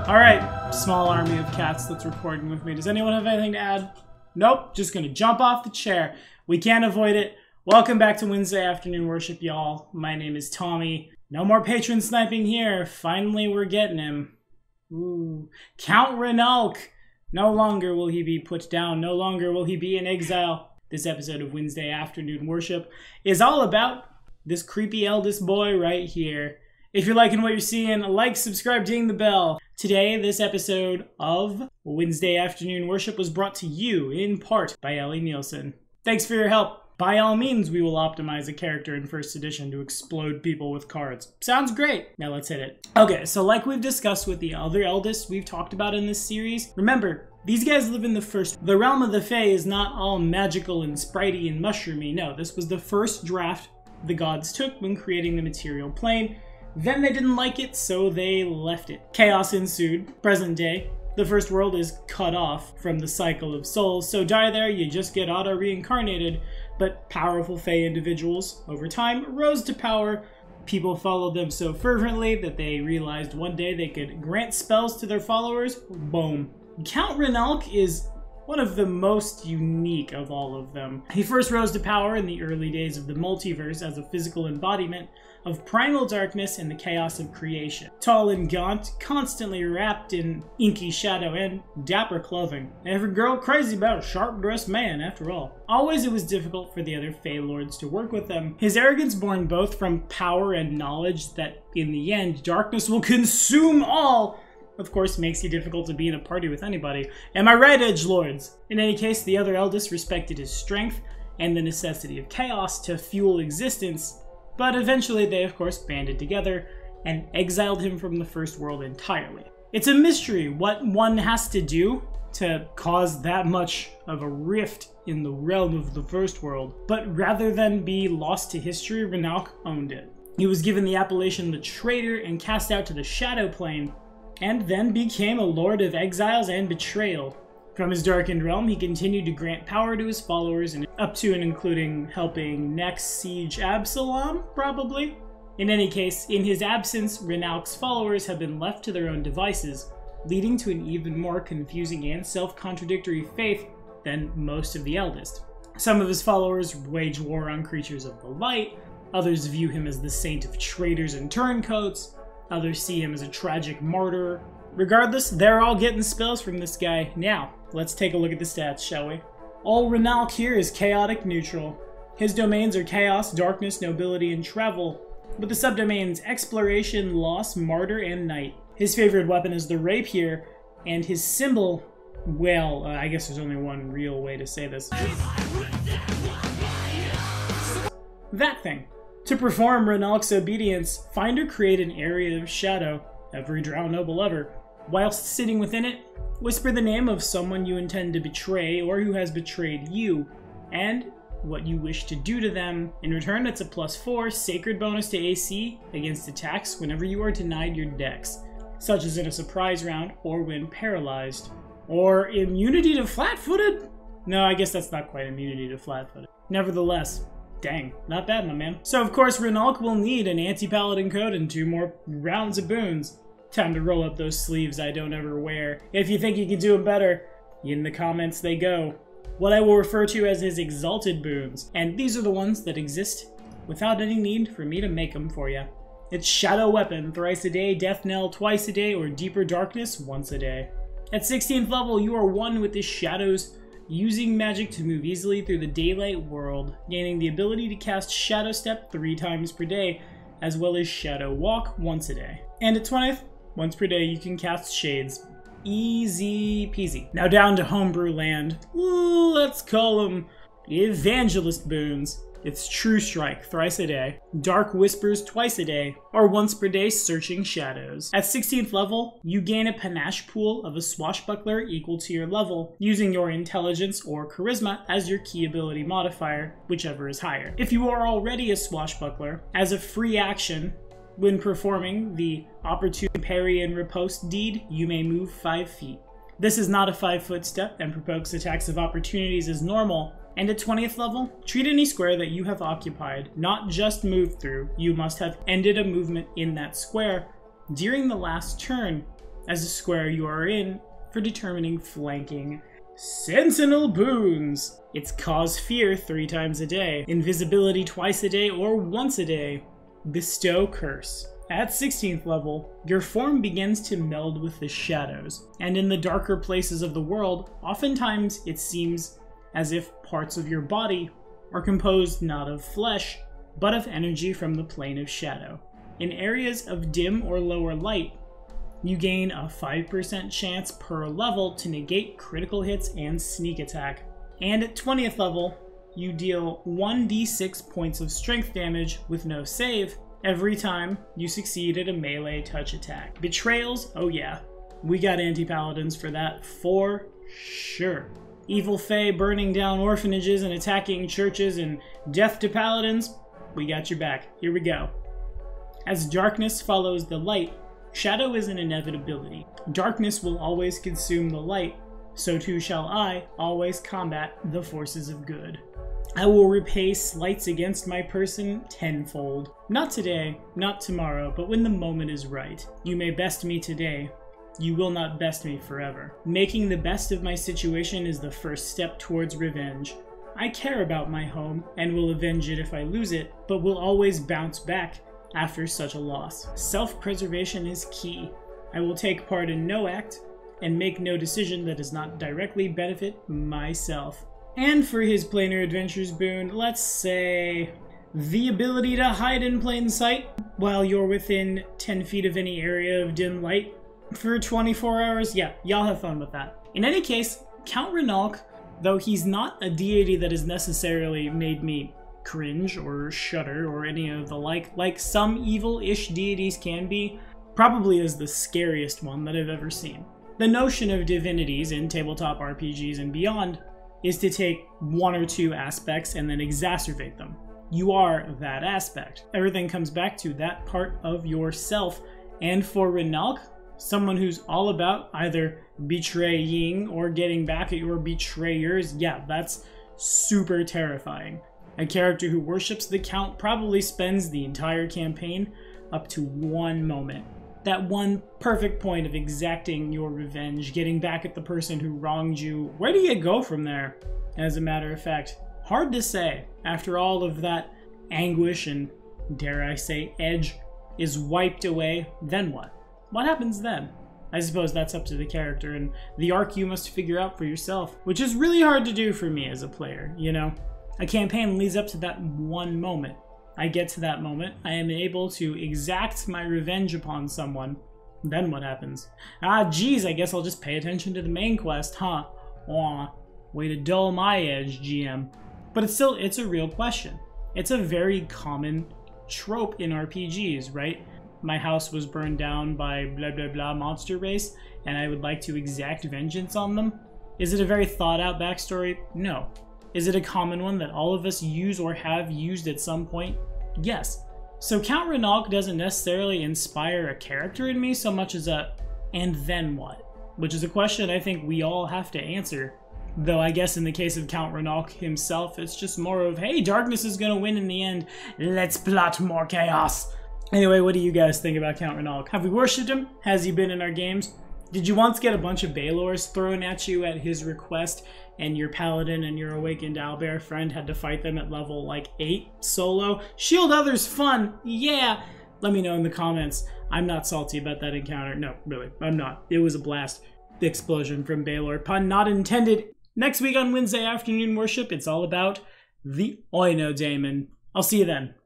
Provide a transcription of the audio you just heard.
Alright, small army of cats that's recording with me. Does anyone have anything to add? Nope, just gonna jump off the chair. We can't avoid it. Welcome back to Wednesday Afternoon Worship, y'all. My name is Tommy. No more patron sniping here. Finally, we're getting him. Ooh. Count Ranalc! No longer will he be put down. No longer will he be in exile. This episode of Wednesday Afternoon Worship is all about this creepy eldest boy right here. If you're liking what you're seeing, like, subscribe, ding the bell. Today, this episode of Wednesday Afternoon Worship was brought to you, in part, by Ellie Nielsen. Thanks for your help. By all means, we will optimize a character in First Edition to explode people with cards. Sounds great. Now let's hit it. Okay, so like we've discussed with the other eldest we've talked about in this series, remember, these guys live in the first. The realm of the Fae is not all magical and spritey and mushroomy. No, this was the first draft the gods took when creating the material plane. Then they didn't like it, so they left it. Chaos ensued. Present day, the first world is cut off from the cycle of souls, so die there, you just get auto-reincarnated. But powerful Fae individuals, over time, rose to power. People followed them so fervently that they realized one day they could grant spells to their followers. Boom. Count Ranalc is one of the most unique of all of them. He first rose to power in the early days of the multiverse as a physical embodiment of primal darkness and the chaos of creation. Tall and gaunt, constantly wrapped in inky shadow and dapper clothing. Every girl crazy about a sharp-dressed man, after all. Always it was difficult for the other Fae Lords to work with them. His arrogance born both from power and knowledge that, in the end, darkness will consume all, of course, makes it difficult to be in a party with anybody. Am I right, edgelords? In any case, the other eldest respected his strength and the necessity of chaos to fuel existence, but eventually they, of course, banded together and exiled him from the first world entirely. It's a mystery what one has to do to cause that much of a rift in the realm of the first world, but rather than be lost to history, Ranalc owned it. He was given the appellation the Traitor and cast out to the Shadow Plane, and then became a Lord of Exiles and Betrayal. From his darkened realm, he continued to grant power to his followers, and up to and including helping next siege Absalom, probably. In any case, in his absence, Ranalc's followers have been left to their own devices, leading to an even more confusing and self-contradictory faith than most of the eldest. Some of his followers wage war on creatures of the light, others view him as the saint of traitors and turncoats, others see him as a tragic martyr. Regardless, they're all getting spells from this guy. Now, let's take a look at the stats, shall we? All Ranalc here is chaotic neutral. His domains are chaos, darkness, nobility, and travel, with the subdomains exploration, loss, martyr, and night. His favorite weapon is the rapier, and his symbol, well, I guess there's only one real way to say this. That thing. To perform Ranalc's obedience, Finder create an area of shadow, every drow noble ever. Whilst sitting within it, whisper the name of someone you intend to betray or who has betrayed you, and what you wish to do to them. In return, it's a +4 sacred bonus to AC against attacks whenever you are denied your dex, such as in a surprise round or when paralyzed. Or immunity to flat-footed? No, I guess that's not quite immunity to flat-footed. Nevertheless, dang, not bad, my man. So of course, Ranalc will need an anti-paladin code and 2 more rounds of boons. Time to roll up those sleeves I don't ever wear. If you think you can do them better, in the comments they go. What I will refer to as his exalted boons, and these are the ones that exist without any need for me to make them for you. It's Shadow Weapon, thrice a day, Death Knell twice a day, or Deeper Darkness once a day. At 16th level, you are one with the shadows, using magic to move easily through the daylight world, gaining the ability to cast Shadow Step 3 times per day, as well as Shadow Walk once a day. And at 20th, once per day you can cast Shades. Easy peasy. Now down to homebrew land. Let's call them Evangelist boons. It's True Strike thrice a day, Dark Whispers twice a day, or once per day Searching Shadows. At 16th level, you gain a panache pool of a swashbuckler equal to your level, using your intelligence or charisma as your key ability modifier, whichever is higher. If you are already a swashbuckler, as a free action, when performing the opportune parry and riposte deed, you may move 5 feet. This is not a 5-foot step and provokes attacks of opportunities as normal. And at 20th level, treat any square that you have occupied, not just moved through. You must have ended a movement in that square during the last turn as the square you are in for determining flanking. Sentinel boons. It's cause fear 3 times a day, invisibility twice a day or once a day. Bestow curse. At 16th level, your form begins to meld with the shadows, and in the darker places of the world, oftentimes it seems as if parts of your body are composed not of flesh, but of energy from the plane of shadow. In areas of dim or lower light, you gain a 5% chance per level to negate critical hits and sneak attack. And at 20th level, you deal 1d6 points of strength damage with no save every time you succeed at a melee touch attack. Betrayals, oh yeah, we got anti-paladins for that for sure. Evil Fae burning down orphanages and attacking churches and death to paladins, we got your back. Here we go. As darkness follows the light, shadow is an inevitability. Darkness will always consume the light, so too shall I always combat the forces of good. I will repay slights against my person tenfold. Not today, not tomorrow, but when the moment is right. You may best me today, you will not best me forever. Making the best of my situation is the first step towards revenge. I care about my home, and will avenge it if I lose it, but will always bounce back after such a loss. Self-preservation is key. I will take part in no act, and make no decision that does not directly benefit myself. And for his Planar Adventures boon, let's say the ability to hide in plain sight while you're within 10 feet of any area of dim light for 24 hours. Yeah, y'all have fun with that. In any case, Count Ranalc, though he's not a deity that has necessarily made me cringe or shudder or any of the like some evil-ish deities can be, probably is the scariest one that I've ever seen. The notion of divinities in tabletop RPGs and beyond is to take one or two aspects and then exacerbate them. You are that aspect. Everything comes back to that part of yourself. And for Ranalc, someone who's all about either betraying or getting back at your betrayers, yeah, that's super terrifying. A character who worships the Count probably spends the entire campaign up to one moment. That one perfect point of exacting your revenge, getting back at the person who wronged you. Where do you go from there? As a matter of fact, hard to say. After all of that anguish and, dare I say, edge is wiped away, then what? What happens then? I suppose that's up to the character and the arc you must figure out for yourself, which is really hard to do for me as a player, you know? A campaign leads up to that one moment. I get to that moment, I am able to exact my revenge upon someone. Then what happens? Ah, geez, I guess I'll just pay attention to the main quest, huh? Aw, way to dull my edge, GM. But it's a real question. It's a very common trope in RPGs, right? My house was burned down by blah blah blah monster race, and I would like to exact vengeance on them. Is it a very thought out backstory? No. Is it a common one that all of us use or have used at some point? Yes. So Count Ranalc doesn't necessarily inspire a character in me so much as a, and then what? Which is a question I think we all have to answer. Though I guess in the case of Count Ranalc himself, it's just more of, hey, darkness is gonna win in the end. Let's plot more chaos. Anyway, what do you guys think about Count Ranalc? Have we worshipped him? Has he been in our games? Did you once get a bunch of Baelors thrown at you at his request, and your paladin and your awakened owlbear friend had to fight them at level like 8 solo? Shield others fun, yeah! Let me know in the comments. I'm not salty about that encounter. No, really, I'm not. It was a blast. Explosion from Baelor, pun not intended. Next week on Wednesday Afternoon Worship, it's all about the Oinodaemon. I'll see you then.